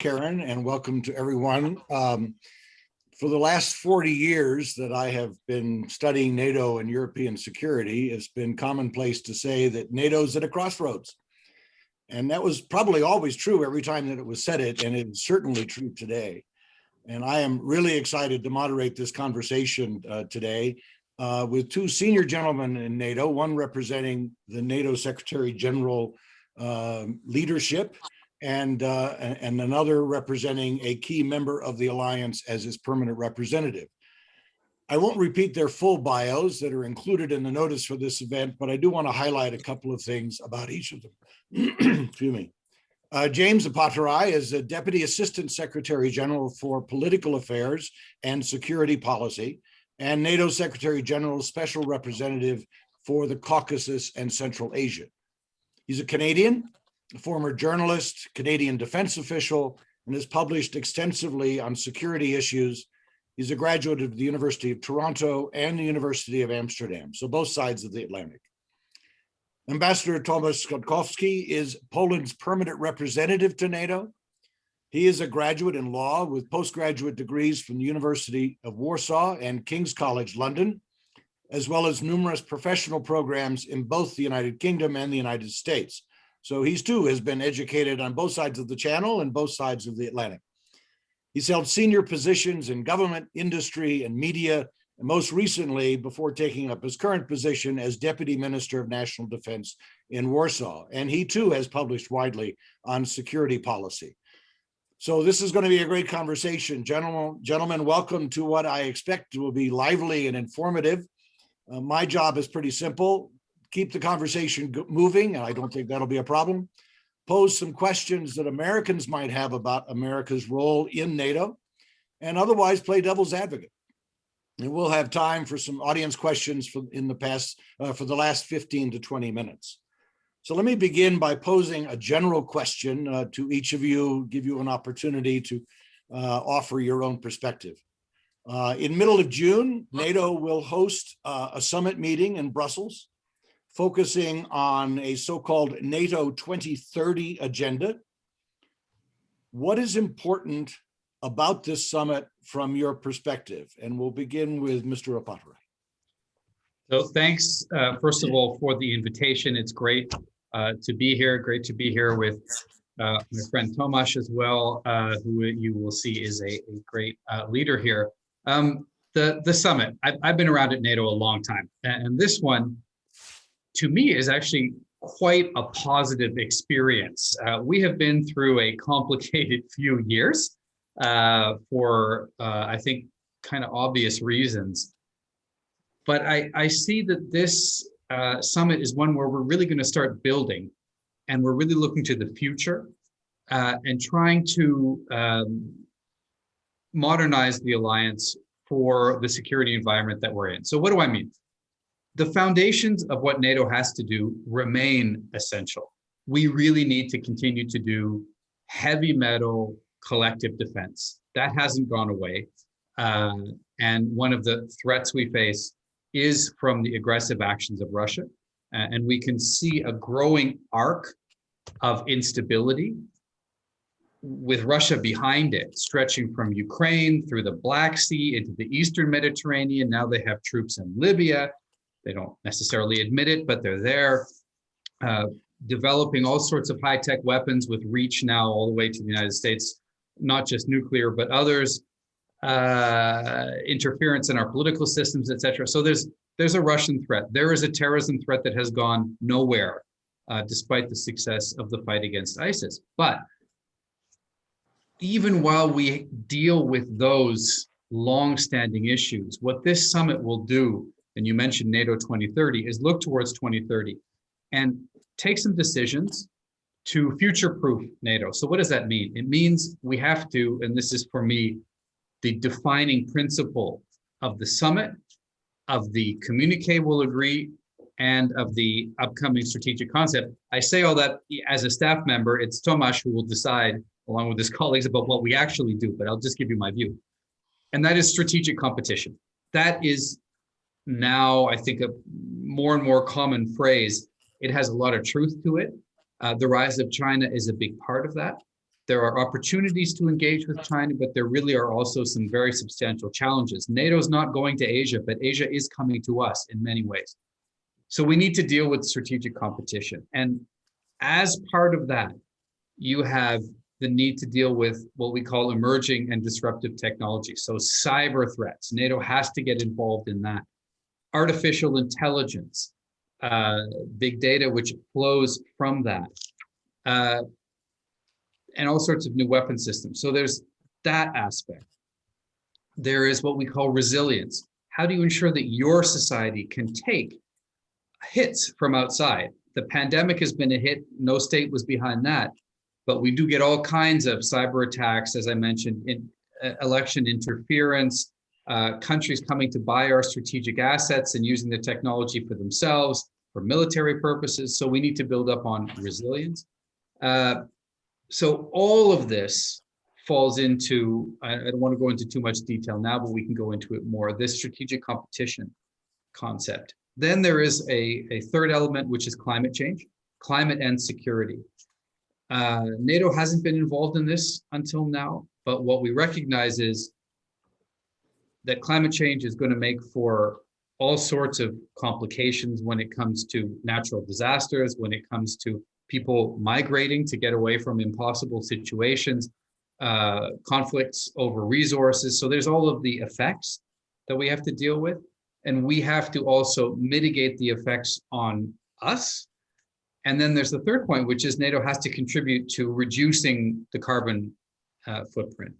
Karen, and welcome to everyone. For the last 40 years that I have been studying NATO and European security, it's been commonplace to say that NATO's at a crossroads. And that was probably always true every time that it was said it, and it's certainly true today. And I am really excited to moderate this conversation today with two senior gentlemen in NATO, one representing the NATO Secretary General leadership, and another representing a key member of the alliance as its permanent representative. I won't repeat their full bios that are included in the notice for this event, but I do want to highlight a couple of things about each of them. Excuse me. James Apatorai is the Deputy Assistant Secretary General for Political Affairs and Security Policy, and NATO Secretary General Special Representative for the Caucasus and Central Asia. He's a Canadian, a former journalist, Canadian defense official, and has published extensively on security issues. He's a graduate of the University of Toronto and the University of Amsterdam, so both sides of the Atlantic. Ambassador Tomasz Kotkowski is Poland's permanent representative to NATO. He is a graduate in law with postgraduate degrees from the University of Warsaw and King's College London, as well as numerous professional programs in both the United Kingdom and the United States. So he too has been educated on both sides of the channel and both sides of the Atlantic. He's held senior positions in government, industry, and media, and most recently, before taking up his current position as Deputy Minister of National Defense in Warsaw. And he too has published widely on security policy. So this is going to be a great conversation. Gentlemen, welcome to what I expect will be lively and informative. My job is pretty simple. Keep the conversation moving, and I don't think that'll be a problem. Pose some questions that Americans might have about America's role in NATO, and otherwise play devil's advocate. And we'll have time for some audience questions for the last 15 to 20 minutes. So let me begin by posing a general question to each of you, give you an opportunity to offer your own perspective. In middle of June, NATO will host a summit meeting in Brussels, focusing on a so-called NATO 2030 agenda. What is important about this summit from your perspective? And we'll begin with Mr. Apatorai. So thanks, first of all, for the invitation. It's great to be here. Great to be here with my friend Tomasz as well, who you will see is a great leader here. The summit, I've been around at NATO a long time, and this one, to me, is actually quite a positive experience. We have been through a complicated few years for, I think, kind of obvious reasons. But I see that this summit is one where we're really going to start building, and we're really looking to the future and trying to modernize the alliance for the security environment that we're in. So what do I mean? The foundations of what NATO has to do remain essential. We really need to continue to do heavy metal collective defense. That hasn't gone away. And one of the threats we face is from the aggressive actions of Russia. And we can see a growing arc of instability with Russia behind it, stretching from Ukraine through the Black Sea into the Eastern Mediterranean. Now they have troops in Libya. They don't necessarily admit it, but they're there, developing all sorts of high-tech weapons with reach now all the way to the United States, not just nuclear, but others, interference in our political systems, et cetera. So there's a Russian threat. There is a terrorism threat that has gone nowhere, despite the success of the fight against ISIS. But even while we deal with those long-standing issues, what this summit will do, and you mentioned NATO 2030, is look towards 2030 and take some decisions to future-proof NATO. So what does that mean? It means we have to, and this is for me, the defining principle of the summit, of the communique we'll agree, and of the upcoming strategic concept. I say all that as a staff member. It's Tomasz who will decide, along with his colleagues, about what we actually do, but I'll just give you my view. And that is strategic competition. That is now, I think, a more and more common phrase. It has a lot of truth to it. The rise of China is a big part of that. There are opportunities to engage with China, but there really are also some very substantial challenges. NATO is not going to Asia, but Asia is coming to us in many ways. So we need to deal with strategic competition. And as part of that, you have the need to deal with what we call emerging and disruptive technology. So cyber threats, NATO has to get involved in that. Artificial intelligence, big data, which flows from that, and all sorts of new weapon systems. So there's that aspect. There is what we call resilience. How do you ensure that your society can take hits from outside? The pandemic has been a hit. No state was behind that. But we do get all kinds of cyber attacks, as I mentioned, in election interference, countries coming to buy our strategic assets and using the technology for themselves, for military purposes. So we need to build up on resilience. So all of this falls into, I don't want to go into too much detail now, but we can go into it more, this strategic competition concept. Then there is a third element, which is climate change, climate and security. NATO hasn't been involved in this until now, but what we recognize is that climate change is going to make for all sorts of complications when it comes to natural disasters, when it comes to people migrating to get away from impossible situations, conflicts over resources. So there's all of the effects that we have to deal with. And we have to also mitigate the effects on us. And then there's the third point, which is NATO has to contribute to reducing the carbon footprint.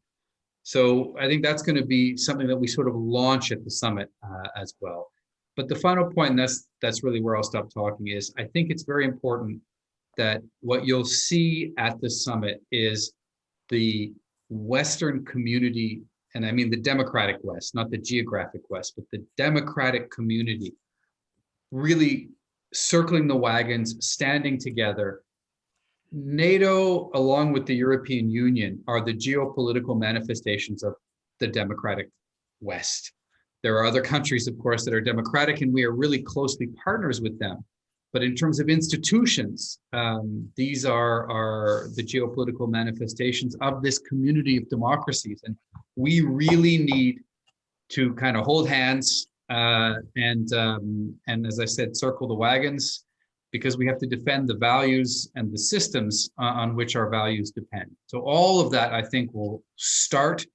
So I think that's going to be something that we sort of launch at the summit as well. But the final point, and that's really where I'll stop talking, is I think it's very important that what you'll see at the summit is the Western community, and I mean the democratic West, not the geographic West, but the democratic community, really circling the wagons, standing together. NATO, along with the European Union, are the geopolitical manifestations of the democratic West. There are other countries, of course, that are democratic, and we are really closely partners with them. But in terms of institutions, these are the geopolitical manifestations of this community of democracies. And we really need to kind of hold hands and as I said, circle the wagons, because we have to defend the values and the systems on which our values depend. So all of that, I think, will start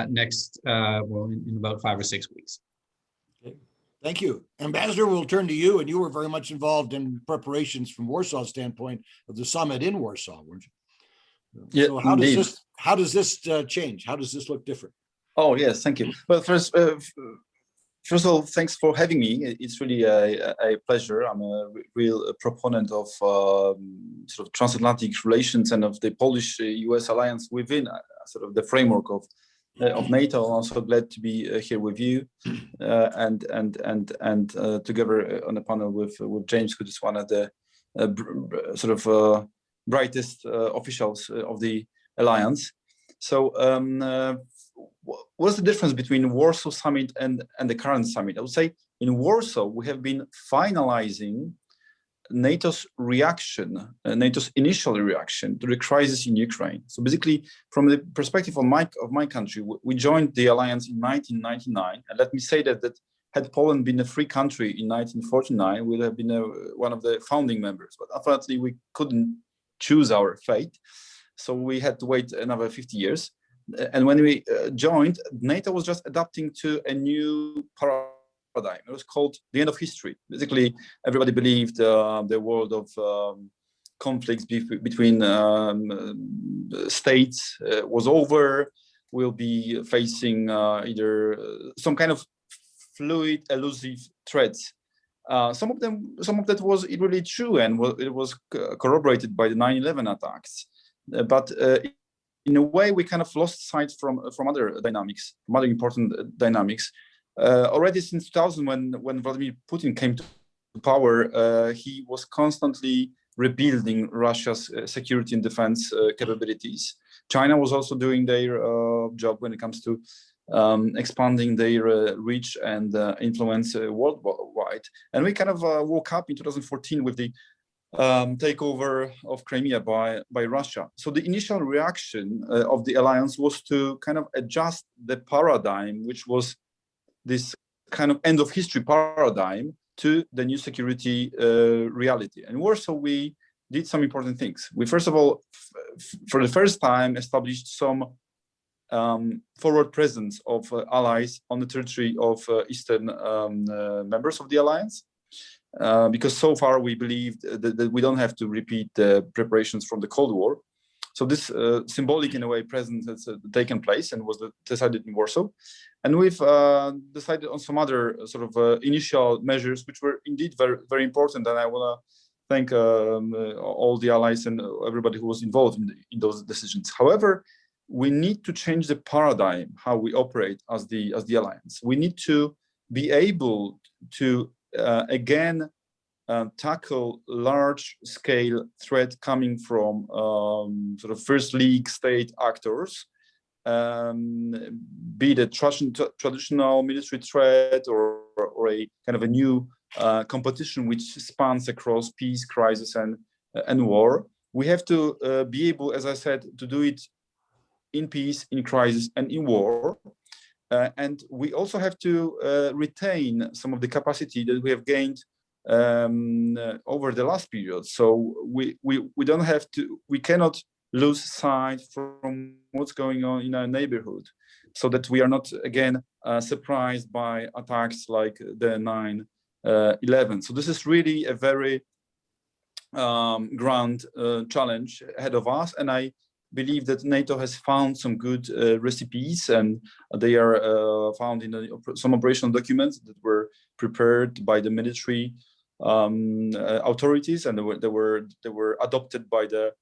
next, in about 5 or 6 weeks. Thank you. Ambassador, we'll turn to you, and you were very much involved in preparations from Warsaw standpoint of the summit in Warsaw, weren't you? Yeah, so how indeed. does this change? How does this look different? Oh, yes, thank you. Well, first of all, thanks for having me. It's really a pleasure. I'm a real proponent of sort of transatlantic relations and of the Polish-US alliance within sort of the framework of NATO. I'm also glad to be here with you and together on a panel with James, who is one of the brightest officials of the alliance. So what's the difference between Warsaw Summit and the current summit? I would say in Warsaw, we have been finalizing NATO's reaction, NATO's initial reaction to the crisis in Ukraine. So basically, from the perspective of my country, we joined the alliance in 1999. And let me say that had Poland been a free country in 1949, we would have been one of the founding members. But unfortunately, we couldn't choose our fate. So we had to wait another 50 years. And when we joined, NATO was just adapting to a new paradigm. It was called the end of history. Basically, everybody believed the world of conflicts between states was over. We'll be facing either some kind of fluid, elusive threats. Some of that was really true, and it was corroborated by the 9/11 attacks. But in a way, we kind of lost sight from other dynamics, from other important dynamics. Already since 2000, when Vladimir Putin came to power, he was constantly rebuilding Russia's security and defense capabilities. China was also doing their job when it comes to expanding their reach and influence worldwide. And we kind of woke up in 2014 with the takeover of Crimea by Russia. So the initial reaction of the alliance was to kind of adjust the paradigm, which was this kind of end of history paradigm, to the new security reality. And Warsaw, we did some important things. We first of all, for the first time, established some forward presence of allies on the territory of Eastern members of the alliance. Because so far we believed that we don't have to repeat the preparations from the Cold War. So this symbolic, in a way, presence has taken place and was decided in Warsaw. And we've decided on some other sort of initial measures, which were indeed very, very important. And I want to thank all the allies and everybody who was involved in those decisions. However, we need to change the paradigm, how we operate as the alliance. We need to be able to again tackle large-scale threat coming from sort of first league state actors, be it a traditional military threat or a kind of a new competition which spans across peace, crisis, and war. We have to be able, as I said, to do it in peace, in crisis, and in war. And we also have to retain some of the capacity that we have gained over the last period. So we don't have to, we cannot lose sight from what's going on in our neighborhood, so that we are not again surprised by attacks like the 9/11. So this is really a very grand challenge ahead of us, and I believe that NATO has found some good recipes, and they are found in some operational documents that were prepared by the military authorities, and they were adopted by the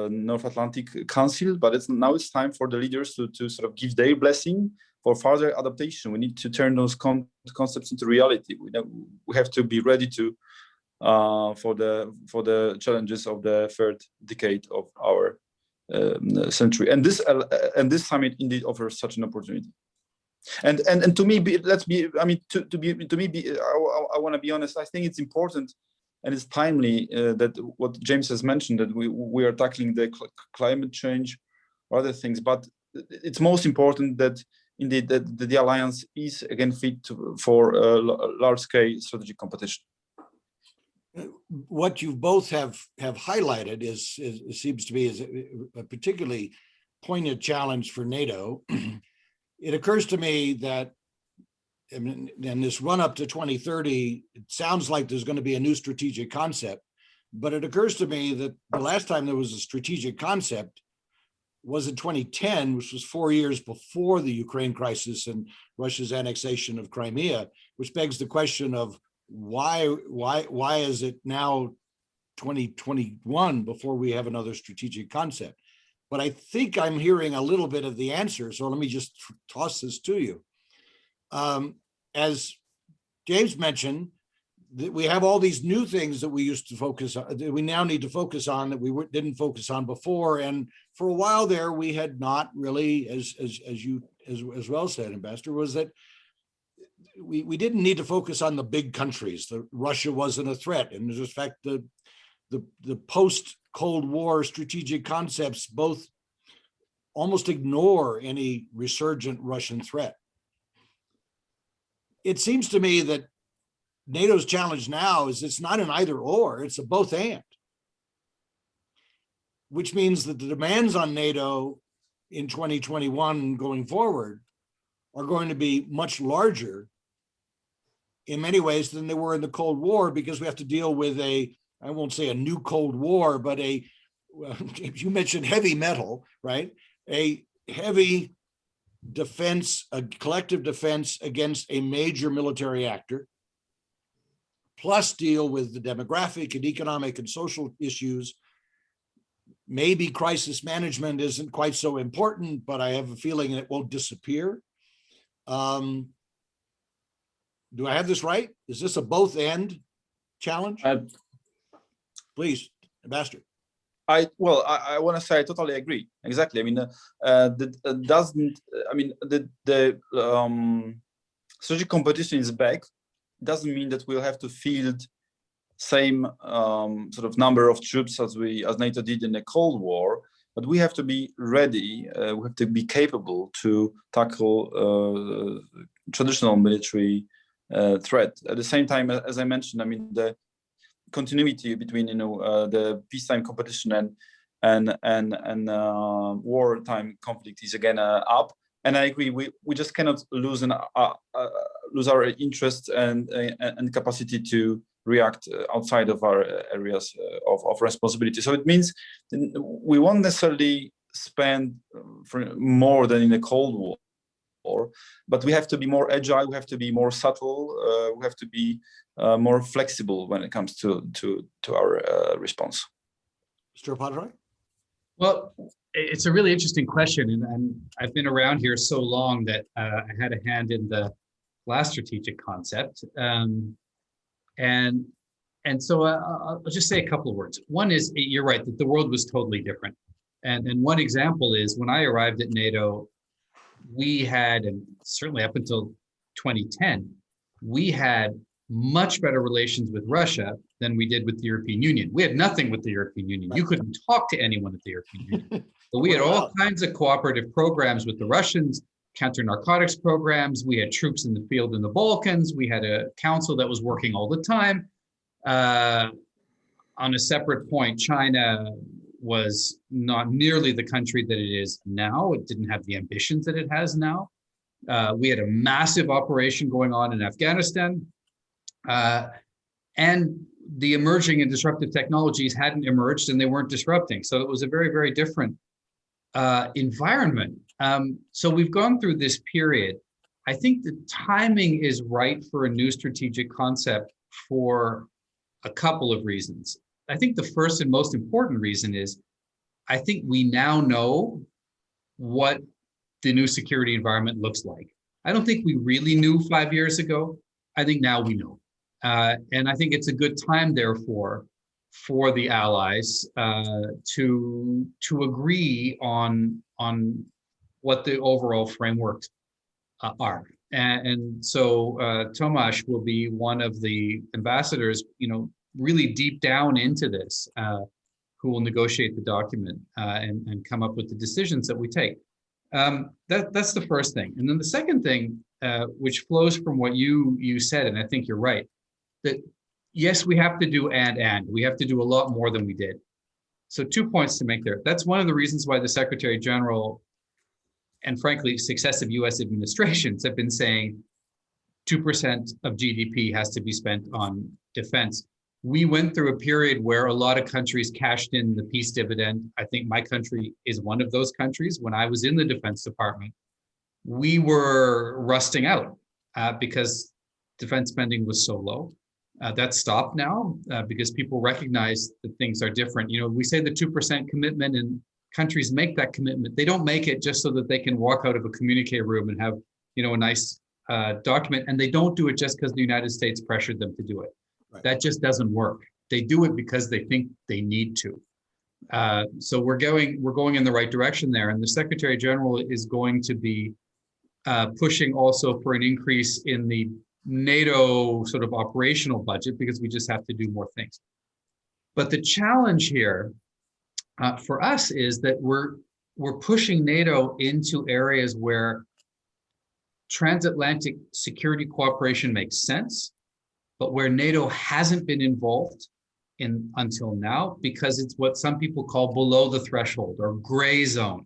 North Atlantic Council. But now it's time for the leaders to sort of give their blessing for further adaptation. We need to turn those concepts into reality. We have to be ready to for the challenges of the third decade of our century, and this summit indeed offers such an opportunity. And to me, I want to be honest. I think it's important and it's timely that what James has mentioned, that we are tackling the climate change or other things, but it's most important that indeed that the alliance is again fit for large-scale strategic competition. What you both have highlighted seems to be is a particularly poignant challenge for NATO. It occurs to me that in this run up to 2030, it sounds like there's going to be a new strategic concept, but it occurs to me that the last time there was a strategic concept was in 2010, which was 4 years before the Ukraine crisis and Russia's annexation of Crimea, which begs the question of why is it now 2021 before we have another strategic concept? But I think I'm hearing a little bit of the answer, so let me just toss this to you. As James mentioned, that we have all these new things that we used to focus on, that we now need to focus on, that we didn't focus on before. And for a while there, we had not really, as you as well said, Ambassador, was that we didn't need to focus on the big countries. Russia wasn't a threat. And in fact, the post-Cold War strategic concepts both almost ignore any resurgent Russian threat. It seems to me that NATO's challenge now is it's not an either or, it's a both and, which means that the demands on NATO in 2021 going forward are going to be much larger in many ways than they were in the Cold War, because we have to deal with I won't say a new Cold War, but you mentioned heavy metal, right? A heavy defense, a collective defense against a major military actor, plus deal with the demographic and economic and social issues. Maybe crisis management isn't quite so important, but I have a feeling it won't disappear. Do I have this right? Is this a both and challenge? Please, Ambassador. I want to say I totally agree. Exactly. I mean, strategic competition is back. Doesn't mean that we'll have to field same sort of number of troops as NATO did in the Cold War, but we have to be ready. We have to be capable to tackle traditional military threat. At the same time, as I mentioned, I mean, the continuity between the peacetime competition and wartime conflict is again up. And I agree, we just cannot lose our interest and capacity to react outside of our areas of responsibility. So it means we won't necessarily spend more than in the Cold War, but we have to be more agile, we have to be more subtle, we have to be more flexible when it comes to our response. Mr. Padre? Well, it's a really interesting question, and I've been around here so long that I had a hand in the last strategic concept, and so I'll just say a couple of words. One is, you're right, that the world was totally different, and one example is when I arrived at NATO, we had, and certainly up until 2010, we had much better relations with Russia than we did with the European Union. We had nothing with the European Union. You couldn't talk to anyone at the European Union. But we had all kinds of cooperative programs with the Russians, counter-narcotics programs. We had troops in the field in the Balkans. We had a council that was working all the time. On a separate point, China was not nearly the country that it is now. It didn't have the ambitions that it has now. We had a massive operation going on in Afghanistan. And the emerging and disruptive technologies hadn't emerged and they weren't disrupting. So it was a very, very different environment. So we've gone through this period. I think the timing is right for a new strategic concept for a couple of reasons. I think the first and most important reason is, I think we now know what the new security environment looks like. I don't think we really knew 5 years ago. I think now we know. And I think it's a good time, therefore, for the allies to agree on what the overall frameworks are. And so Tomasz will be one of the ambassadors, really deep down into this, who will negotiate the document and come up with the decisions that we take. That's the first thing. And then the second thing, which flows from what you said, and I think you're right, that yes, we have to do and we have to do a lot more than we did. So 2 points to make there. That's one of the reasons why the Secretary General and frankly, successive US administrations have been saying 2% of GDP has to be spent on defense. We went through a period where a lot of countries cashed in the peace dividend. I think my country is one of those countries. When I was in the Defense Department, we were rusting out because defense spending was so low. That's stopped now because people recognize that things are different. We say the 2% commitment, and countries make that commitment. They don't make it just so that they can walk out of a communique room and have, a nice document. And they don't do it just because the United States pressured them to do it. Right. That just doesn't work. They do it because they think they need to. So we're going in the right direction there. And the Secretary General is going to be pushing also for an increase in the NATO sort of operational budget, because we just have to do more things. But the challenge here for us is that we're pushing NATO into areas where transatlantic security cooperation makes sense, but where NATO hasn't been involved in until now, because it's what some people call below the threshold or gray zone,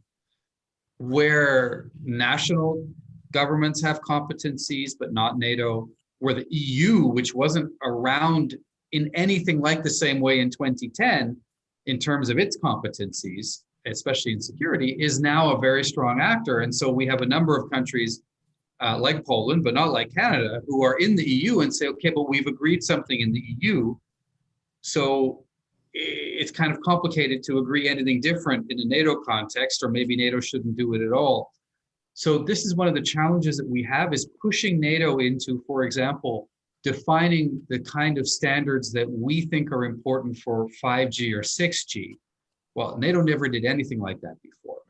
where national governments have competencies, but not NATO, where the EU, which wasn't around in anything like the same way in 2010, in terms of its competencies, especially in security, is now a very strong actor. And so we have a number of countries like Poland, but not like Canada, who are in the EU and say, okay, but we've agreed something in the EU. So it's kind of complicated to agree anything different in a NATO context, or maybe NATO shouldn't do it at all. So this is one of the challenges that we have, is pushing NATO into, for example, defining the kind of standards that we think are important for 5G or 6G. Well, NATO never did anything like that before.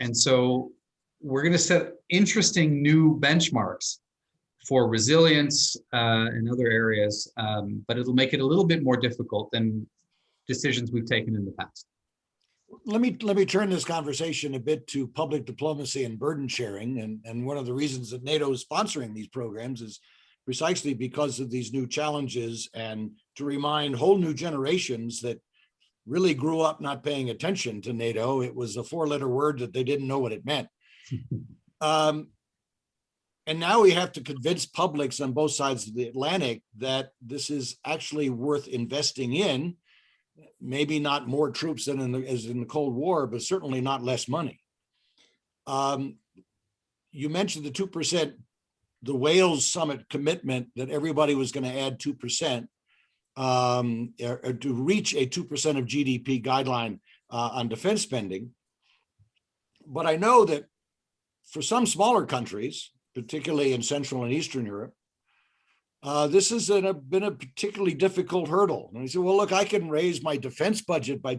And so we're going to set interesting new benchmarks for resilience in other areas, but it'll make it a little bit more difficult than decisions we've taken in the past. Let me turn this conversation a bit to public diplomacy and burden sharing. And one of the reasons that NATO is sponsoring these programs is precisely because of these new challenges, and to remind whole new generations that really grew up not paying attention to NATO. It was a four-letter word that they didn't know what it meant. And now we have to convince publics on both sides of the Atlantic that this is actually worth investing in. Maybe not more troops than as in the Cold War, but certainly not less money. You mentioned the 2%, the Wales summit commitment that everybody was going to add 2% to reach a 2% of GDP guideline on defense spending. But I know that for some smaller countries, particularly in Central and Eastern Europe, this has been a particularly difficult hurdle. And he said, well, look, I can raise my defense budget by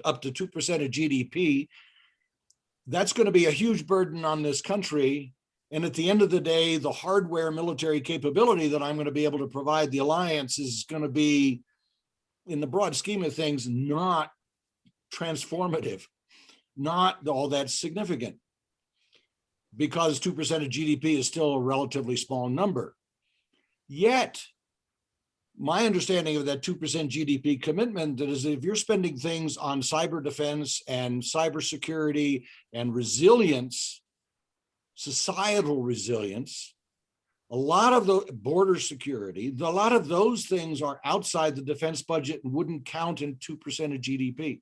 up to 2% of GDP. That's going to be a huge burden on this country. And at the end of the day, the hardware military capability that I'm going to be able to provide the alliance is going to be, in the broad scheme of things, not transformative, not all that significant, because 2% of GDP is still a relatively small number. Yet, my understanding of that 2% GDP commitment is that if you're spending things on cyber defense and cybersecurity and resilience, societal resilience, a lot of the border security, a lot of those things are outside the defense budget and wouldn't count in 2% of GDP.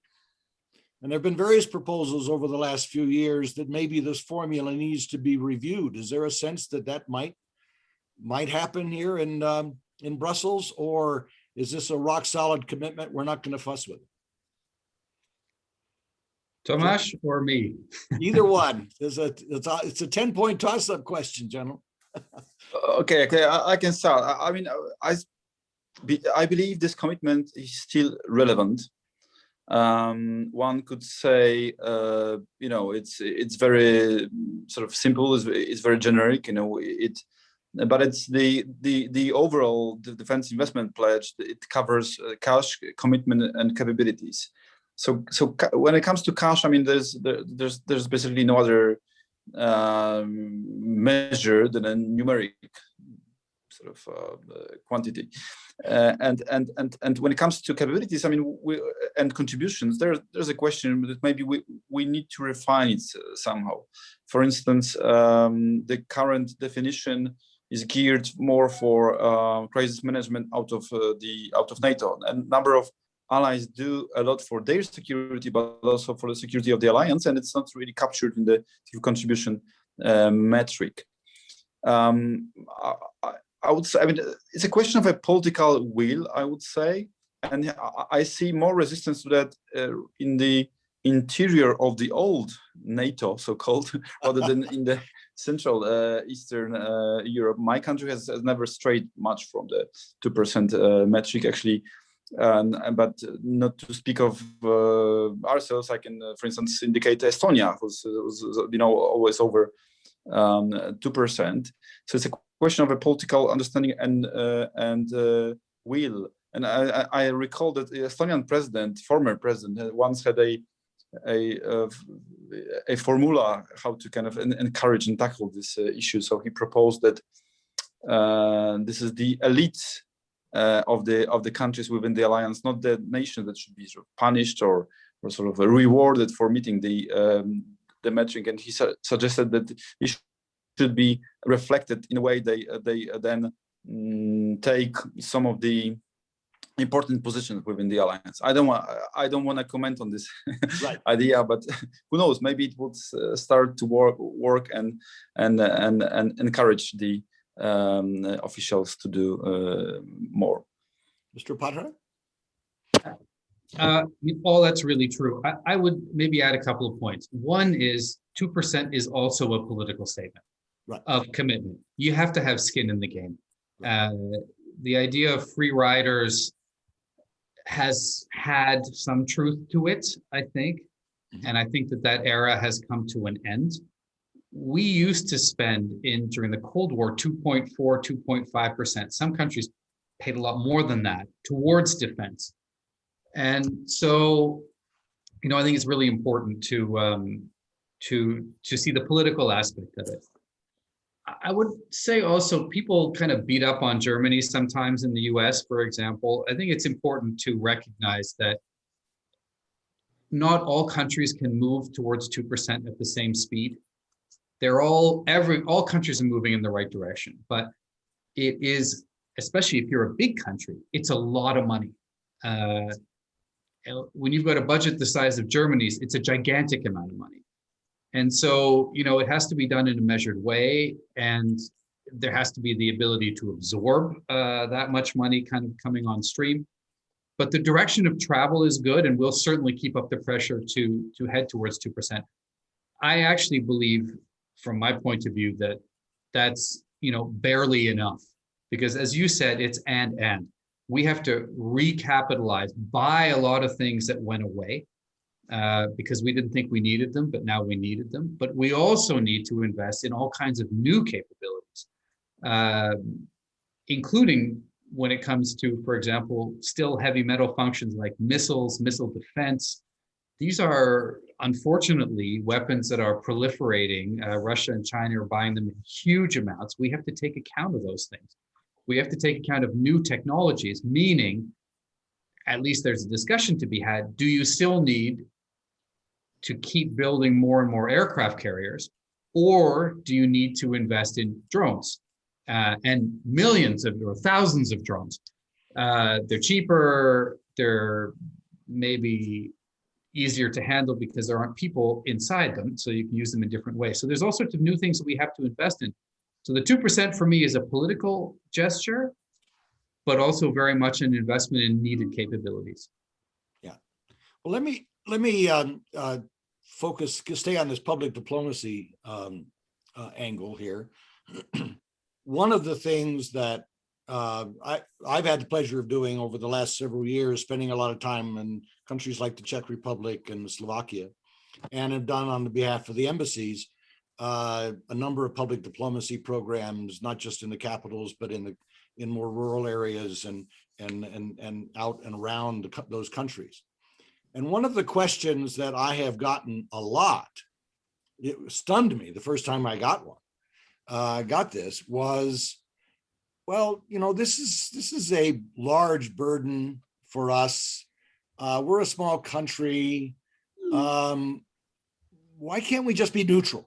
And there have been various proposals over the last few years that maybe this formula needs to be reviewed. Is there a sense that that might happen here in Brussels, or is this a rock solid commitment we're not going to fuss with? Tomasz or me? Either one. It's a 10-point toss-up question, gentlemen. Okay, I can start. I mean, I believe this commitment is still relevant. One could say, it's very sort of simple. It's very generic. But it's the overall defense investment pledge. It covers cash, commitment, and capabilities. So when it comes to cash, I mean, there's basically no other measure than a numeric sort of quantity. And when it comes to capabilities, I mean, and contributions, there's a question that maybe we need to refine it somehow. For instance, the current definition is geared more for crisis management out of NATO. And a number of allies do a lot for their security, but also for the security of the alliance, and it's not really captured in the contribution metric. I would say, I mean, it's a question of a political will, I would say, and I see more resistance to that in the interior of the old NATO, so-called, rather than in the Central Eastern Europe. My country has never strayed much from the 2% metric, actually. But not to speak of ourselves, I can, for instance, indicate Estonia, who's always over 2%. So it's a question of a political understanding and will. And I recall that the Estonian former president, once had a formula how to kind of encourage and tackle this issue. So he proposed that this is the elite of the countries within the alliance, not the nation, that should be sort of punished or sort of rewarded for meeting the metric. And he suggested that it should be reflected in a way they then take some of the important positions within the alliance. I don't want to comment on this right. idea, but who knows? Maybe it would start to work and encourage the officials to do more. Mr. Patra? All that's really true. I would maybe add a couple of points. One is 2% is also a political statement of commitment. You have to have skin in the game. The idea of free riders has had some truth to it, I think. And I think that era has come to an end. we used to spend during the Cold War 2.4, 2.5%. Some countries paid a lot more than that towards defense. And so, I think it's really important to see the political aspect of it. I would say also people kind of beat up on Germany sometimes in the US, for example. I think it's important to recognize that not all countries can move towards 2% at the same speed. All countries are moving in the right direction, but it is, especially if you're a big country, it's a lot of money. When you've got a budget the size of Germany's, it's a gigantic amount of money. And so, it has to be done in a measured way, and there has to be the ability to absorb that much money kind of coming on stream. But the direction of travel is good, and we'll certainly keep up the pressure to head towards 2%. I actually believe, from my point of view, that that's barely enough, because as you said, it's and we have to recapitalize, buy a lot of things that went away because we didn't think we needed them, but now we needed them. But we also need to invest in all kinds of new capabilities, including when it comes to, for example, still heavy metal functions like missiles, missile defense. These are, unfortunately, weapons that are proliferating. Russia and China are buying them in huge amounts. We have to take account of those things. We have to take account of new technologies, meaning, at least there's a discussion to be had, do you still need to keep building more and more aircraft carriers, or do you need to invest in drones and millions or thousands of drones? They're cheaper, they're maybe easier to handle because there aren't people inside them, so you can use them in different ways. So there's all sorts of new things that we have to invest in. So the 2% for me is a political gesture, but also very much an investment in needed capabilities. Yeah. Well, let me stay on this public diplomacy angle here. One of the things that I've had the pleasure of doing over the last several years, spending a lot of time in countries like the Czech Republic and Slovakia, and have done on the behalf of the embassies a number of public diplomacy programs, not just in the capitals, but in more rural areas and out and around those countries. And one of the questions that I have gotten a lot, it stunned me the first time I got this, was, well, this is a large burden for us. We're a small country. Why can't we just be neutral?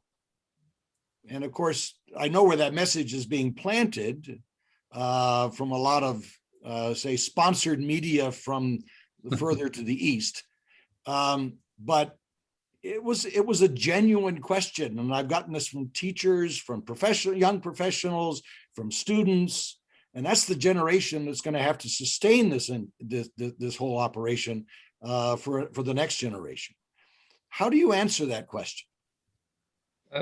And of course, I know where that message is being planted from a lot of, say, sponsored media from further to the east. But it was a genuine question, and I've gotten this from teachers, from young professionals, from students, and that's the generation that's going to have to sustain this whole operation for the next generation. How do you answer that question?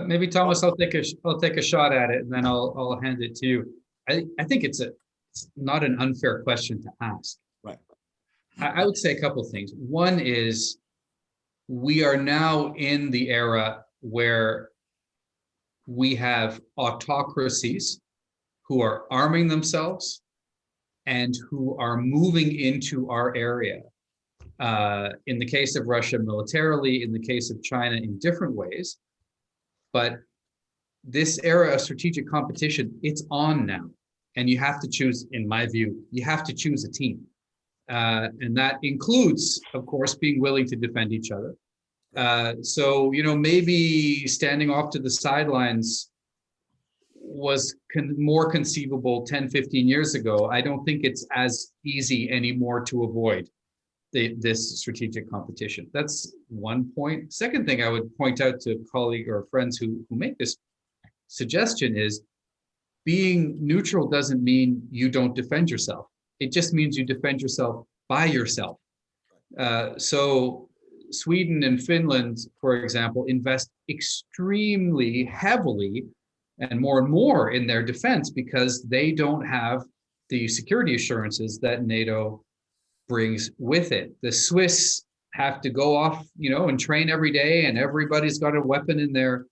Maybe Thomas, I'll take a shot at it, and then I'll hand it to you. I think it's not an unfair question to ask. Right. I would say a couple of things. One is, we are now in the era where we have autocracies who are arming themselves and who are moving into our area. In the case of Russia, militarily, in the case of China, in different ways. But this era of strategic competition, it's on now. And you have to choose, in my view, you have to choose a team. And that includes, of course, being willing to defend each other. So, maybe standing off to the sidelines was more conceivable 10, 15 years ago. I don't think it's as easy anymore to avoid this strategic competition. That's one point. Second thing I would point out to colleagues or friends who make this suggestion is, being neutral doesn't mean you don't defend yourself. It just means you defend yourself by yourself. So Sweden and Finland, for example, invest extremely heavily and more in their defense because they don't have the security assurances that NATO brings with it. The Swiss have to go off, and train every day, and everybody's got a weapon in their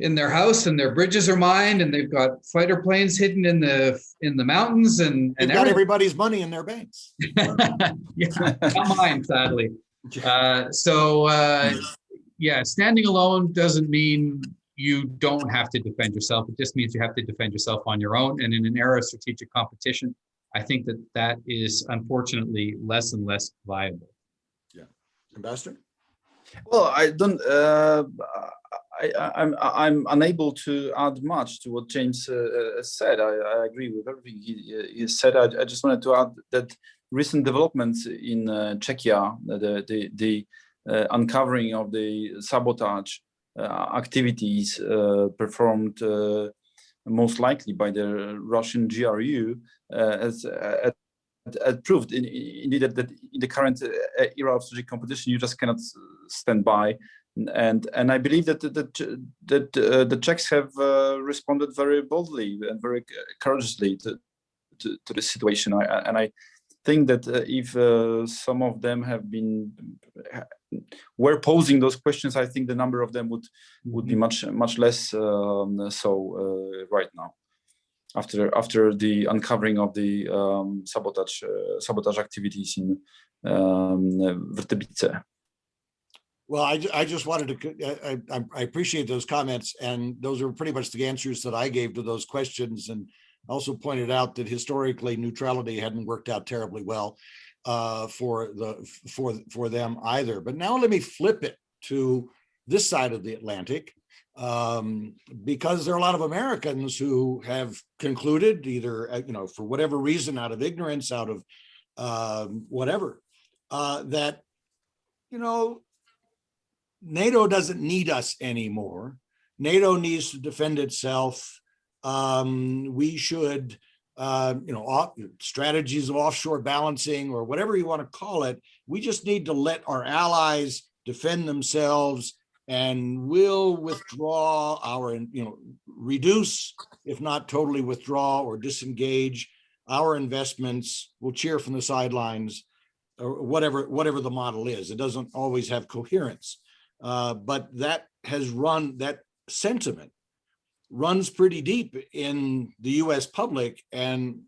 in their house, and their bridges are mined, and they've got fighter planes hidden in the mountains, and They've got everybody's money in their banks. yeah, not mine, sadly. Yeah, standing alone doesn't mean you don't have to defend yourself. It just means you have to defend yourself on your own. And in an era of strategic competition, I think that is unfortunately less and less viable. Yeah, Ambassador. Well, I don't. I'm unable to add much to what James said. I agree with everything he said. I just wanted to add that recent developments in Czechia, the uncovering of the sabotage activities performed most likely by the Russian GRU has proved indeed that in the current era of strategic competition, you just cannot stand by. And I believe that the Czechs have responded very boldly and very courageously to the situation. And I think that if some of them were posing those questions, I think the number of them would be much less right now, after the uncovering of the sabotage activities in Vrtebice. Well, I just wanted to, I appreciate those comments, and those are pretty much the answers that I gave to those questions, and also pointed out that historically neutrality hadn't worked out terribly well for them either. But now let me flip it to this side of the Atlantic, because there are a lot of Americans who have concluded, either for whatever reason, out of ignorance, out of whatever, that NATO doesn't need us anymore. NATO needs to defend itself. We should, strategies of offshore balancing or whatever you want to call it. We just need to let our allies defend themselves, and we'll withdraw reduce, if not totally withdraw or disengage our investments. We'll cheer from the sidelines, or whatever the model is. It doesn't always have coherence. But that sentiment runs pretty deep in the U.S. public, and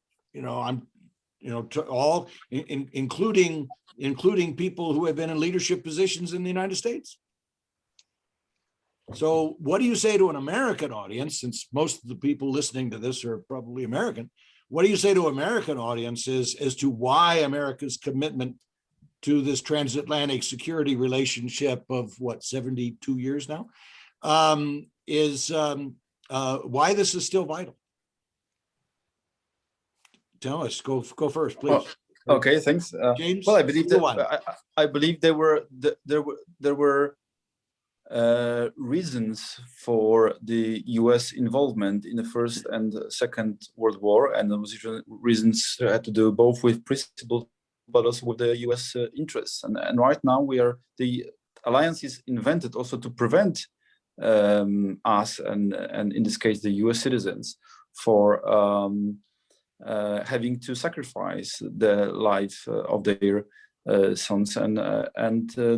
including people who have been in leadership positions in the United States. So, what do you say to an American audience, since most of the people listening to this are probably American? What do you say to American audiences as to why America's commitment to this transatlantic security relationship of 72 years now, is why this is still vital? Tell us. Go first, please. Well, okay, thanks, James. Well, I believe that I believe there were reasons for the U.S. involvement in the First and Second World War, and those reasons had to do both with principle, but also with the U.S. interests. And right now the alliance is invented also to prevent us, and in this case the U.S. citizens, for having to sacrifice the life of their sons and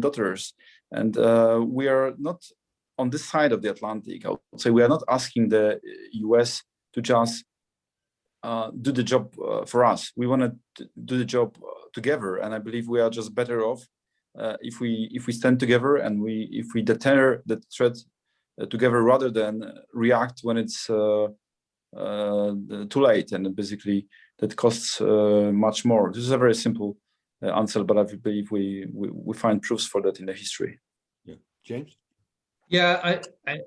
daughters. And we are not on this side of the Atlantic. I would say we are not asking the U.S. to just do the job for us. We want to do the job together, and I believe we are just better off if we stand together, and if we deter the threat together, rather than react when it's too late, and basically that costs much more. This is a very simple answer, but I believe we find proofs for that in the history. Yeah, James. Yeah,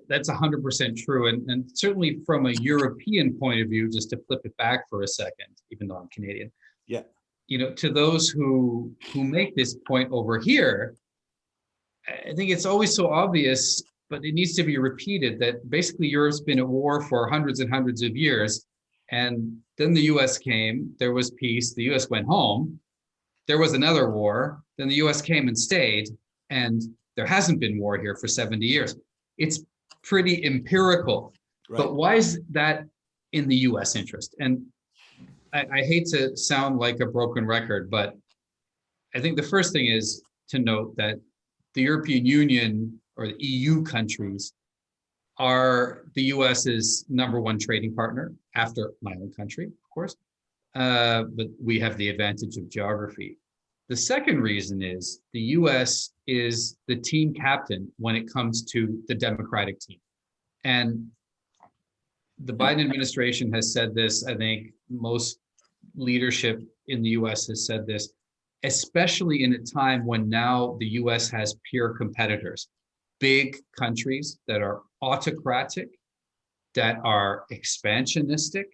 that's 100% true, and certainly from a European point of view, just to flip it back for a second, even though I'm Canadian. Yeah. To those who make this point over here, I think it's always so obvious, but it needs to be repeated, that basically Europe's been at war for hundreds and hundreds of years, and then the U.S. came, there was peace, the U.S. went home, there was another war, then the U.S. came and stayed, and there hasn't been war here for 70 years. It's pretty empirical. Right. But why is that in the U.S. interest? And I hate to sound like a broken record, but I think the first thing is to note that the European Union, or the EU countries, are the US's #1 trading partner after my own country, of course, but we have the advantage of geography. The second reason is the US is the team captain when it comes to the Democratic team. And the Biden administration has said this, I think most leadership in the US has said this, especially in a time when now the US has peer competitors, big countries that are autocratic, that are expansionistic,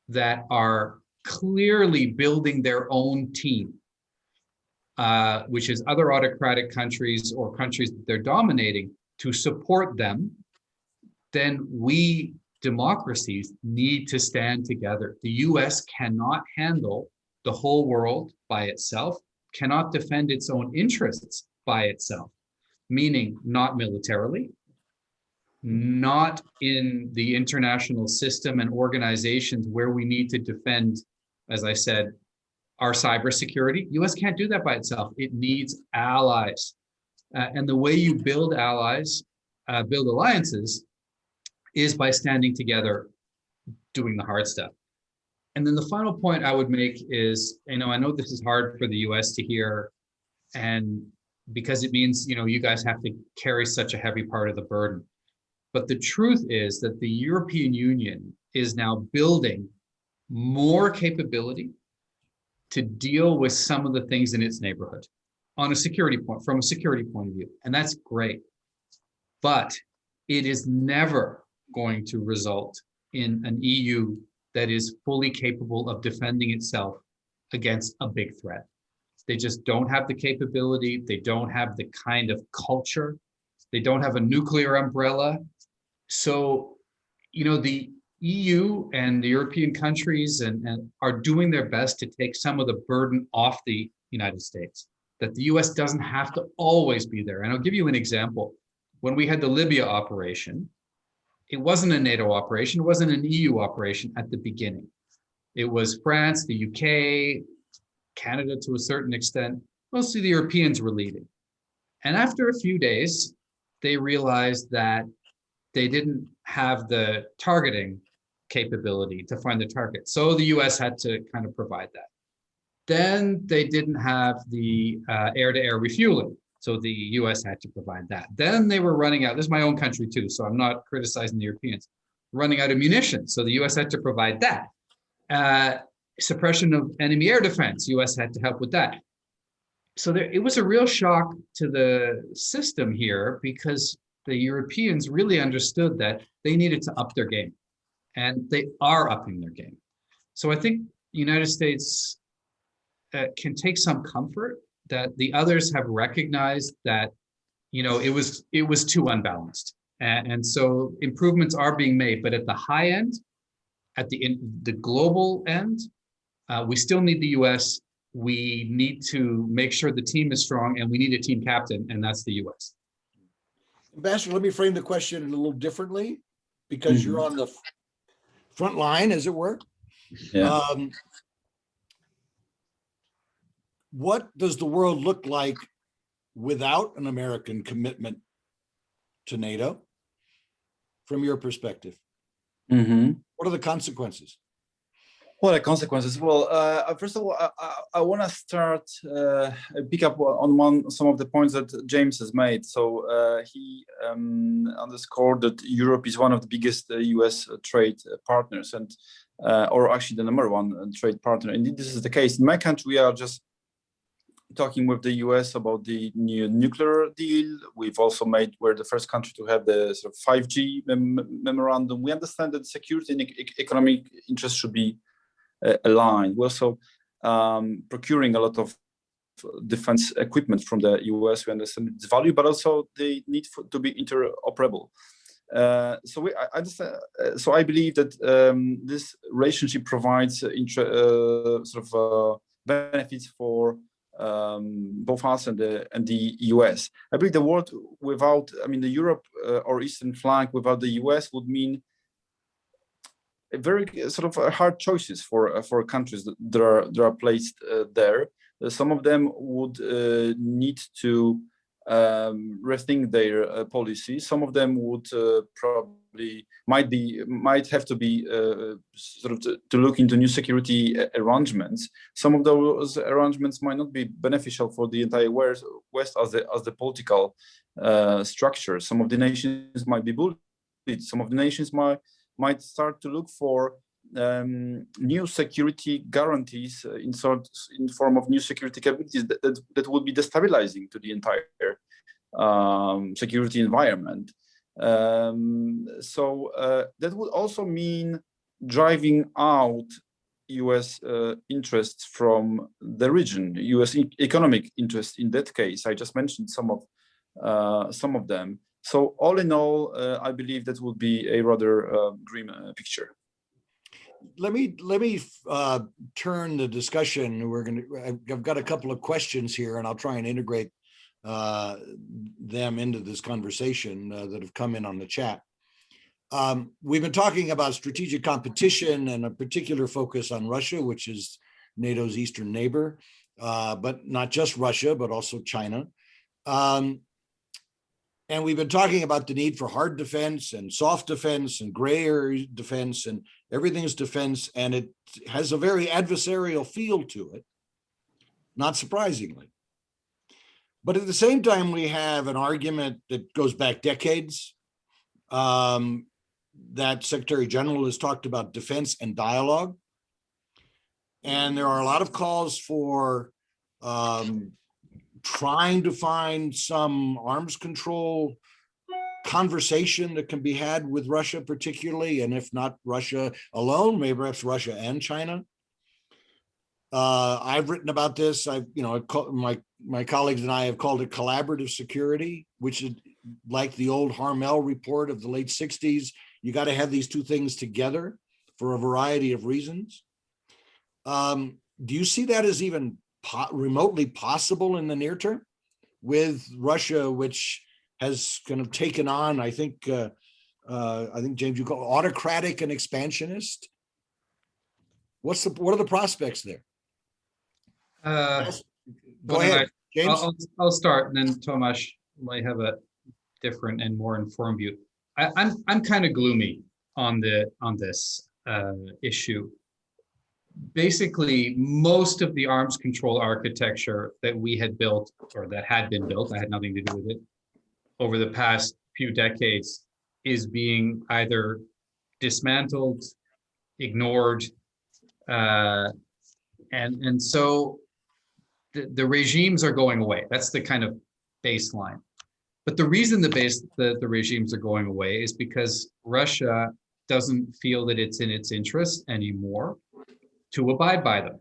that are clearly building their own team, which is other autocratic countries or countries that they're dominating, to support them, then we democracies need to stand together. The US cannot handle the whole world by itself, cannot defend its own interests by itself, meaning not militarily, not in the international system and organizations where we need to defend, as I said, our cybersecurity. US can't do that by itself. It needs allies. And the way you build allies, build alliances, is by standing together, doing the hard stuff. And then the final point I would make is, I know this is hard for the US to hear, and because it means, you guys have to carry such a heavy part of the burden. But the truth is that the European Union is now building more capability to deal with some of the things in its neighborhood from a security point of view. And that's great. But it is never going to result in an EU that is fully capable of defending itself against a big threat. They just don't have the capability. They don't have the kind of culture. They don't have a nuclear umbrella. So, the EU and the European countries and are doing their best to take some of the burden off the United States, that the US doesn't have to always be there. And I'll give you an example. When we had the Libya operation, it wasn't a NATO operation, it wasn't an EU operation at the beginning. It was France, the UK, Canada to a certain extent, mostly the Europeans were leading. And after a few days, they realized that they didn't have the targeting capability to find the target. So the US had to kind of provide that. Then they didn't have the air-to-air refueling. So the US had to provide that. Then they were running out, this is my own country too, so I'm not criticizing the Europeans, running out of munitions. So the US had to provide that. Suppression of enemy air defense, US had to help with that. So it was a real shock to the system here because the Europeans really understood that they needed to up their game, and they are upping their game. So I think the United States can take some comfort that the others have recognized that, it was too unbalanced. And so improvements are being made, but at the high end, at the global end, we still need the US. We need to make sure the team is strong, and we need a team captain, and that's the US. Ambassador, let me frame the question a little differently, because you're on the front line, as it were. Yeah. What does the world look like without an American commitment to NATO, from your perspective? What are the consequences? What are the consequences? Well, first of all, I want to start pick up on some of the points that James has made. So he underscored that Europe is one of the biggest US trade partners, and or actually the #1 trade partner. Indeed, this is the case. In my country, we are just talking with the US about the new nuclear deal. We're the first country to have the sort of 5G memorandum. We understand that security and economic interests should be aligned. We're also procuring a lot of defense equipment from the US. We understand its value, but also the need to be interoperable. So I believe that this relationship provides benefits for both us and the US. I believe the world without, the Europe or Eastern flank without the US would mean very hard choices for countries that are placed there. Some of them would need to rethink their policy. Some of them would probably might have to be sort of to look into new security arrangements. Some of those arrangements might not be beneficial for the entire West as the political structure. Some of the nations might be bullied. Some of the nations might start to look for new security guarantees in form of new security capabilities that would be destabilizing to the entire security environment. So that would also mean driving out US interests from the region, US economic interests in that case. I just mentioned some of them. So all in all, I believe that would be a rather grim picture. Let me turn the discussion. I've got a couple of questions here, and I'll try and integrate them into this conversation that have come in on the chat. We've been talking about strategic competition and a particular focus on Russia, which is NATO's eastern neighbor, but not just Russia, but also China. And we've been talking about the need for hard defense and soft defense and gray area defense, and everything is defense, and it has a very adversarial feel to it, not surprisingly. But at the same time, we have an argument that goes back decades, that Secretary General has talked about defense and dialogue. And there are a lot of calls for trying to find some arms control conversation that can be had with Russia particularly, and if not Russia alone, maybe perhaps Russia and China. I've written about this. My colleagues and I have called it collaborative security, which is like the old Harmel report of the late 60s. You got to have these two things together for a variety of reasons. Do you see that as even remotely possible in the near term with Russia, which has kind of taken on, I think James, you call it autocratic and expansionist? What are the prospects there? Go ahead, James. I'll start, and then Tomasz might have a different and more informed view. I'm kind of gloomy on this issue. Basically, most of the arms control architecture that we had built, or that had been built, I had nothing to do with it, over the past few decades, is being either dismantled, ignored, and so the regimes are going away. That's the kind of baseline. But the reason the regimes are going away is because Russia doesn't feel that it's in its interest anymore to abide by them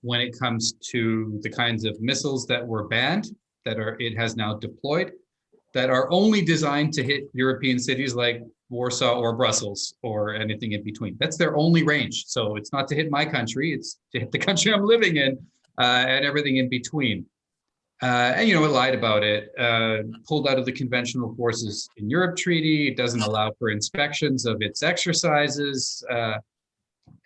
when it comes to the kinds of missiles that were banned, it has now deployed, that are only designed to hit European cities like Warsaw or Brussels or anything in between. That's their only range. So it's not to hit my country, it's to hit the country I'm living in and everything in between. And it lied about it, pulled out of the conventional forces in Europe treaty. It doesn't allow for inspections of its exercises,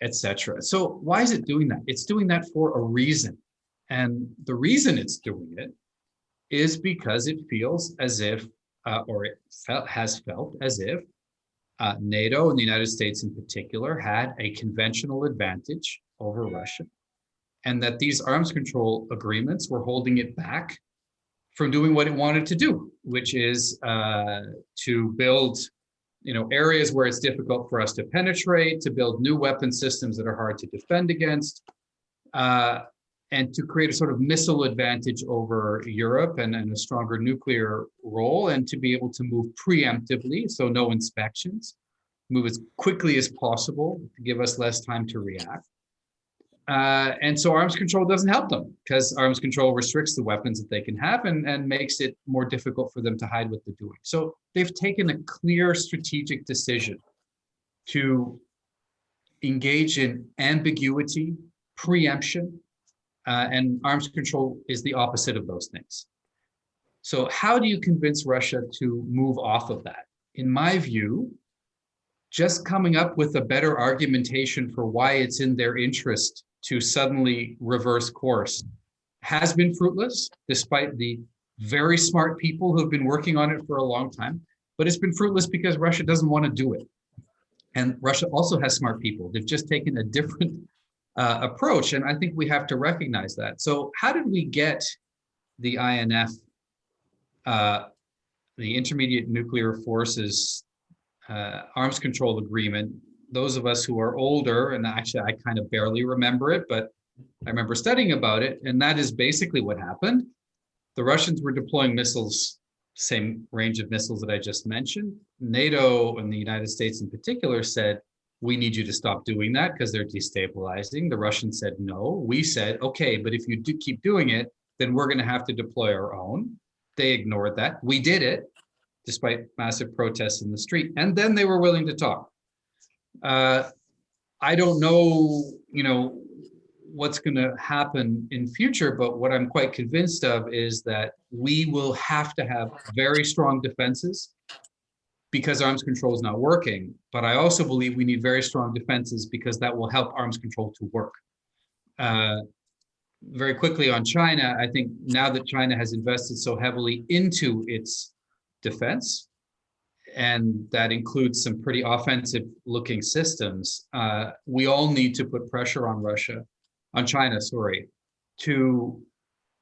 etc. So why is it doing that? It's doing that for a reason. And the reason it's doing it is because it feels as if, has felt as if NATO and the United States in particular had a conventional advantage over Russia, and that these arms control agreements were holding it back from doing what it wanted to do, which is to build areas where it's difficult for us to penetrate, to build new weapon systems that are hard to defend against, and to create a sort of missile advantage over Europe and a stronger nuclear role, and to be able to move preemptively, so no inspections, move as quickly as possible to give us less time to react. And so arms control doesn't help them, because arms control restricts the weapons that they can have and makes it more difficult for them to hide what they're doing. So they've taken a clear strategic decision to engage in ambiguity, preemption, and arms control is the opposite of those things. So how do you convince Russia to move off of that? In my view, just coming up with a better argumentation for why it's in their interest to suddenly reverse course has been fruitless, despite the very smart people who have been working on it for a long time, but it's been fruitless because Russia doesn't want to do it. And Russia also has smart people. They've just taken a different approach. And I think we have to recognize that. So how did we get the INF, the Intermediate Nuclear Forces Arms Control Agreement? Those of us who are older, and actually I kind of barely remember it, but I remember studying about it. And that is basically what happened. The Russians were deploying missiles, same range of missiles that I just mentioned. NATO and the United States in particular said, we need you to stop doing that because they're destabilizing. The Russians said no. We said, okay, but if you do keep doing it, then we're going to have to deploy our own. They ignored that. We did it, despite massive protests in the street. And then they were willing to talk. I don't know, what's going to happen in future, but what I'm quite convinced of is that we will have to have very strong defenses because arms control is not working. But I also believe we need very strong defenses because that will help arms control to work. Very quickly on China, I think now that China has invested so heavily into its defense, and that includes some pretty offensive looking systems, we all need to put pressure on China, to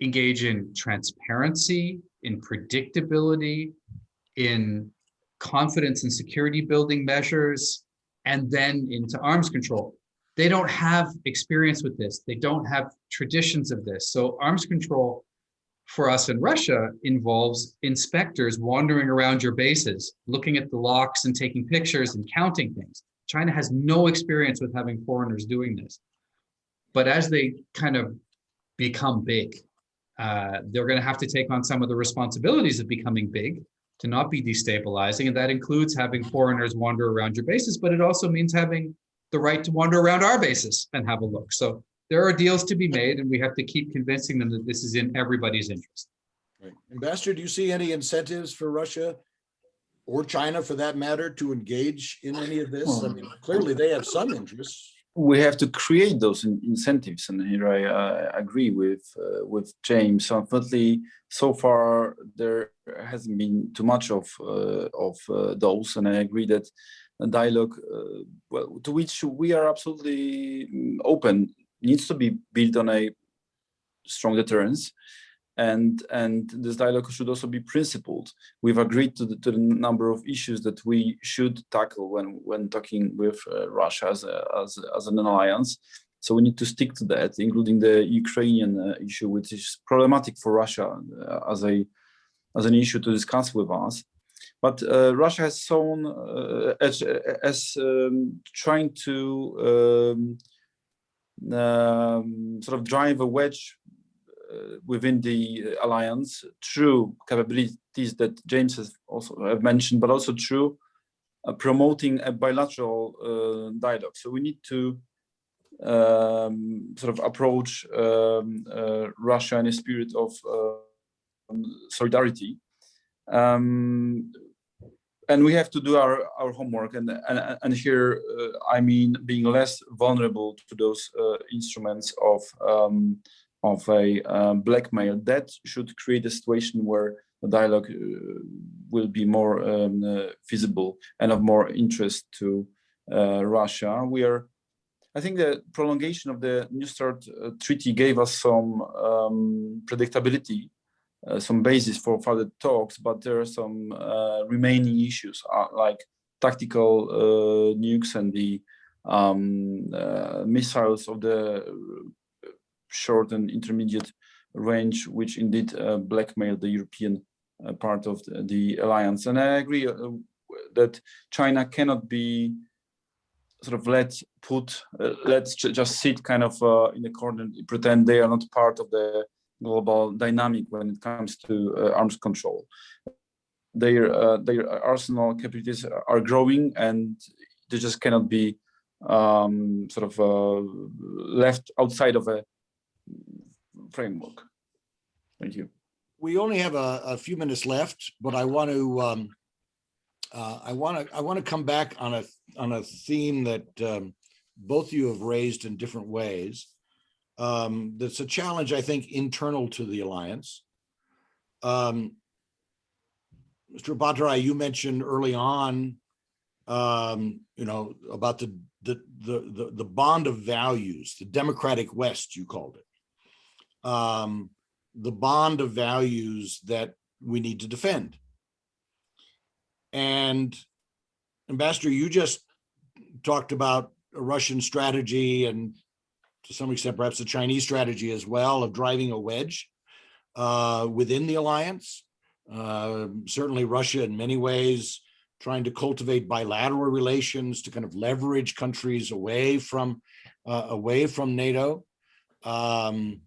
engage in transparency, in predictability, in confidence and security building measures, and then into arms control. They don't have experience with this. They don't have traditions of this. So arms control for us in Russia involves inspectors wandering around your bases, looking at the locks and taking pictures and counting things. China has no experience with having foreigners doing this. But as they kind of become big, they're going to have to take on some of the responsibilities of becoming big to not be destabilizing. And that includes having foreigners wander around your bases, but it also means having the right to wander around our bases and have a look. So there are deals to be made, and we have to keep convincing them that this is in everybody's interest. Right. Ambassador, do you see any incentives for Russia or China, for that matter, to engage in any of this? I mean, clearly they have some interests. We have to create those incentives, and here I agree with James. Unfortunately, so far there hasn't been too much of those, and I agree that a dialogue, to which we are absolutely open, needs to be built on a strong deterrence, and this dialogue should also be principled. We've agreed to the number of issues that we should tackle when talking with Russia as an alliance. So we need to stick to that, including the Ukrainian issue, which is problematic for Russia as an issue to discuss with us. But Russia has shown as trying to sort of drive a wedge within the alliance through capabilities that James has also mentioned, but also through promoting a bilateral dialogue. So we need to sort of approach Russia in a spirit of solidarity. And we have to do our homework, and here I mean being less vulnerable to those instruments of a blackmail. That should create a situation where the dialogue will be more feasible and of more interest to Russia. I think the prolongation of the New START treaty gave us some predictability, some basis for further talks, but there are some remaining issues like tactical nukes and the missiles of the short and intermediate range, which indeed blackmail the European part of the alliance. And I agree that China cannot be sort of let's just sit kind of in the corner and pretend they are not part of the global dynamic when it comes to arms control. Their arsenal capabilities are growing, and they just cannot be left outside of a framework. Thank you. We only have a few minutes left, but I want to come back on a theme that both of you have raised in different ways. That's a challenge, I think, internal to the alliance, Mr. Bhattarai, you mentioned early on, about the bond of values, the democratic West, you called it, the bond of values that we need to defend. And Ambassador, you just talked about a Russian strategy and to some extent, perhaps the Chinese strategy as well of driving a wedge within the alliance. Certainly Russia in many ways trying to cultivate bilateral relations to kind of leverage countries away from NATO. The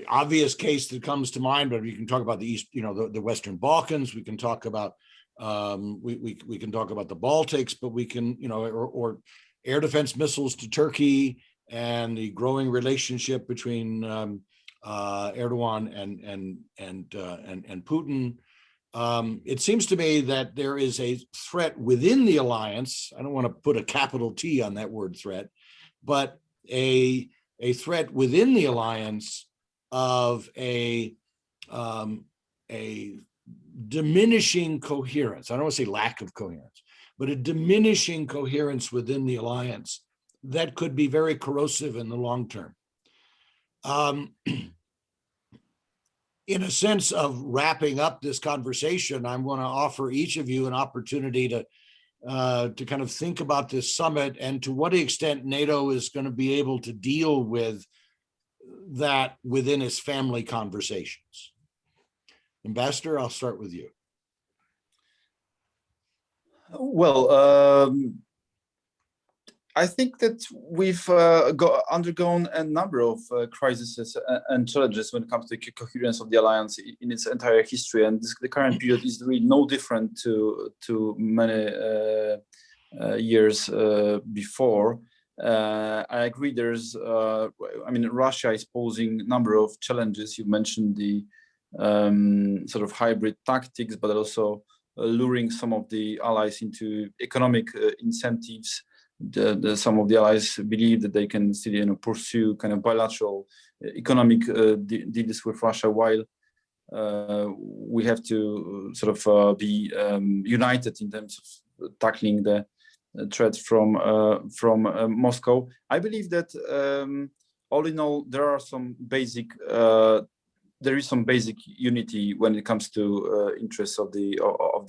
obvious case that comes to mind, but we can talk about the East, the Western Balkans. We can talk about we can talk about the Baltics, but we can, or air defense missiles to Turkey and the growing relationship between Erdogan and Putin. It seems to me that there is a threat within the alliance. I don't want to put a capital T on that word threat, but a threat within the alliance of a diminishing coherence. I don't want to say lack of coherence, but a diminishing coherence within the alliance that could be very corrosive in the long term. In a sense of wrapping up this conversation, I'm going to offer each of you an opportunity to kind of think about this summit and to what extent NATO is going to be able to deal with that within its family conversations. Ambassador, I'll start with you. Well, I think that we've undergone a number of crises and challenges when it comes to the coherence of the alliance in its entire history, and the current period is really no different to many years before. I agree. Russia is posing a number of challenges. You mentioned the sort of hybrid tactics, but also luring some of the allies into economic incentives. Some of the allies believe that they can still, pursue kind of bilateral economic deals with Russia, while we have to sort of be united in terms of tackling the threat from Moscow. I believe that all in all, there is some basic unity when it comes to interests of the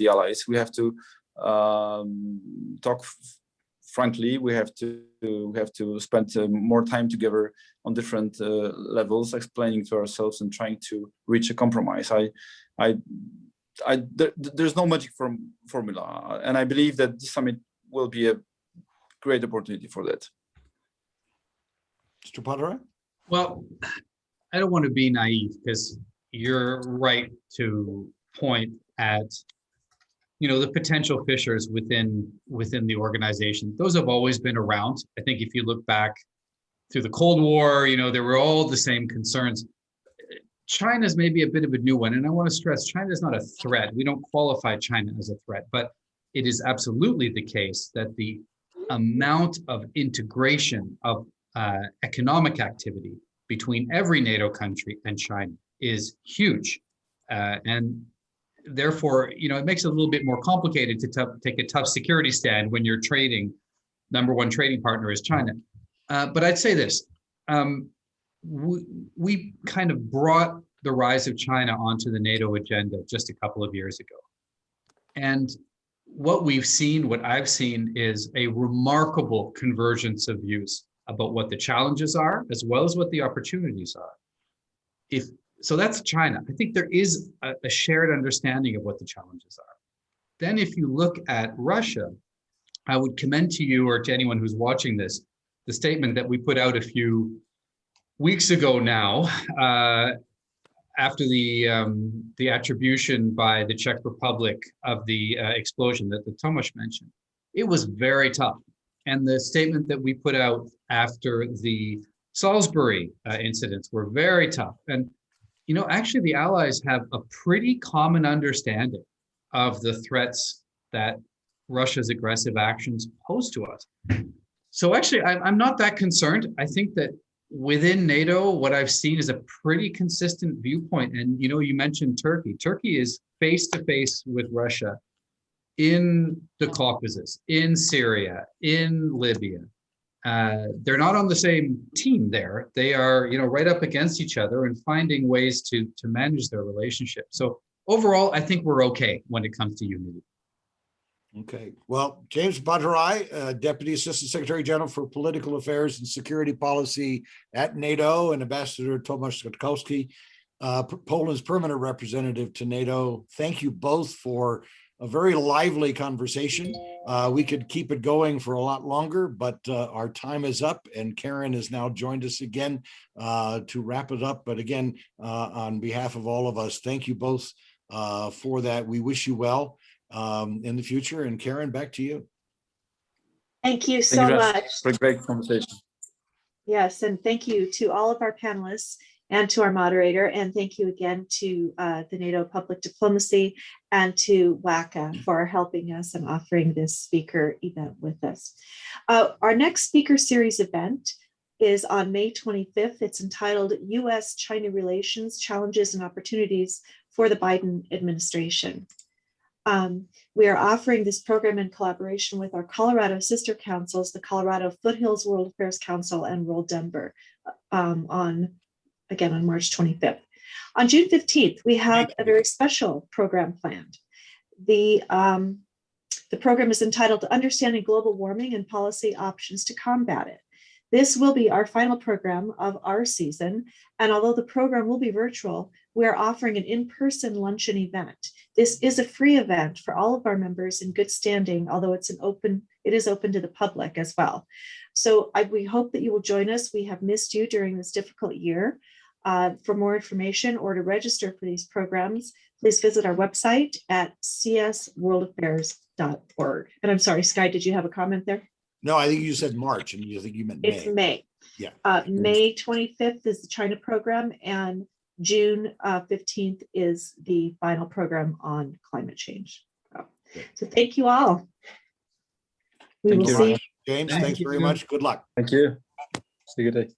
allies. We have to talk frankly. We have to spend more time together on different levels, explaining to ourselves and trying to reach a compromise. There's no magic formula, and I believe that this summit will be a great opportunity for that. Mr. Bhattarai? Well, I don't want to be naive, because you're right to point at the potential fissures within the organization. Those have always been around. I think if you look back through the Cold War, there were all the same concerns. China's maybe a bit of a new one, and I want to stress China is not a threat. We don't qualify China as a threat, but it is absolutely the case that the amount of integration of economic activity between every NATO country and China is huge. And therefore, it makes it a little bit more complicated to take a tough security stand when your number one trading partner is China. But I'd say this, we kind of brought the rise of China onto the NATO agenda just a couple of years ago. And what I've seen is a remarkable convergence of views about what the challenges are, as well as what the opportunities are. So that's China. I think there is a shared understanding of what the challenges are. Then if you look at Russia, I would commend to you, or to anyone who's watching this, the statement that we put out a few weeks ago now, after the attribution by the Czech Republic of the explosion that Tomáš mentioned. It was very tough. And the statement that we put out after the Salisbury incidents were very tough. And actually, the Allies have a pretty common understanding of the threats that Russia's aggressive actions pose to us. So actually, I'm not that concerned. I think that within NATO, what I've seen is a pretty consistent viewpoint. And, you know, you mentioned Turkey. Turkey is face to face with Russia in the Caucasus, in Syria, in Libya. They're not on the same team there. They are, you know, right up against each other and finding ways to manage their relationship. So overall, I think we're okay when it comes to unity. Okay, well, James Badarai, Deputy Assistant Secretary General for Political Affairs and Security Policy at NATO, and Ambassador Tomasz Kotkowski, Poland's permanent representative to NATO. Thank you both for a very lively conversation. We could keep it going for a lot longer, but our time is up, and Karen has now joined us again to wrap it up. But again, on behalf of all of us, thank you both for that. We wish you well in the future. And Karen, back to you. Thank you so much for a great conversation. Yes, and thank you to all of our panelists and to our moderator, and thank you again to the NATO Public Diplomacy and to WACA for helping us and offering this speaker event with us. Our next speaker series event is on May 25th. It's entitled U.S.-China Relations, Challenges and Opportunities for the Biden Administration. We are offering this program in collaboration with our Colorado sister councils, the Colorado Foothills World Affairs Council and World Denver, on March 25th. On June 15th, we have a very special program planned. The program is entitled Understanding Global Warming and Policy Options to Combat It. This will be our final program of our season, and although the program will be virtual, we are offering an in-person luncheon event. This is a free event for all of our members in good standing, although it is open to the public as well. So we hope that you will join us. We have missed you during this difficult year. For more information or to register for these programs, please visit our website at csworldaffairs.org. And I'm sorry, Sky, did you have a comment there? No, I think you said March, and you think you meant May. It's May. Yeah. May 25th is the China program, and June 15th is the final program on climate change. So thank you all. We will see. James, thanks very much. Good luck. Thank you. See you good day.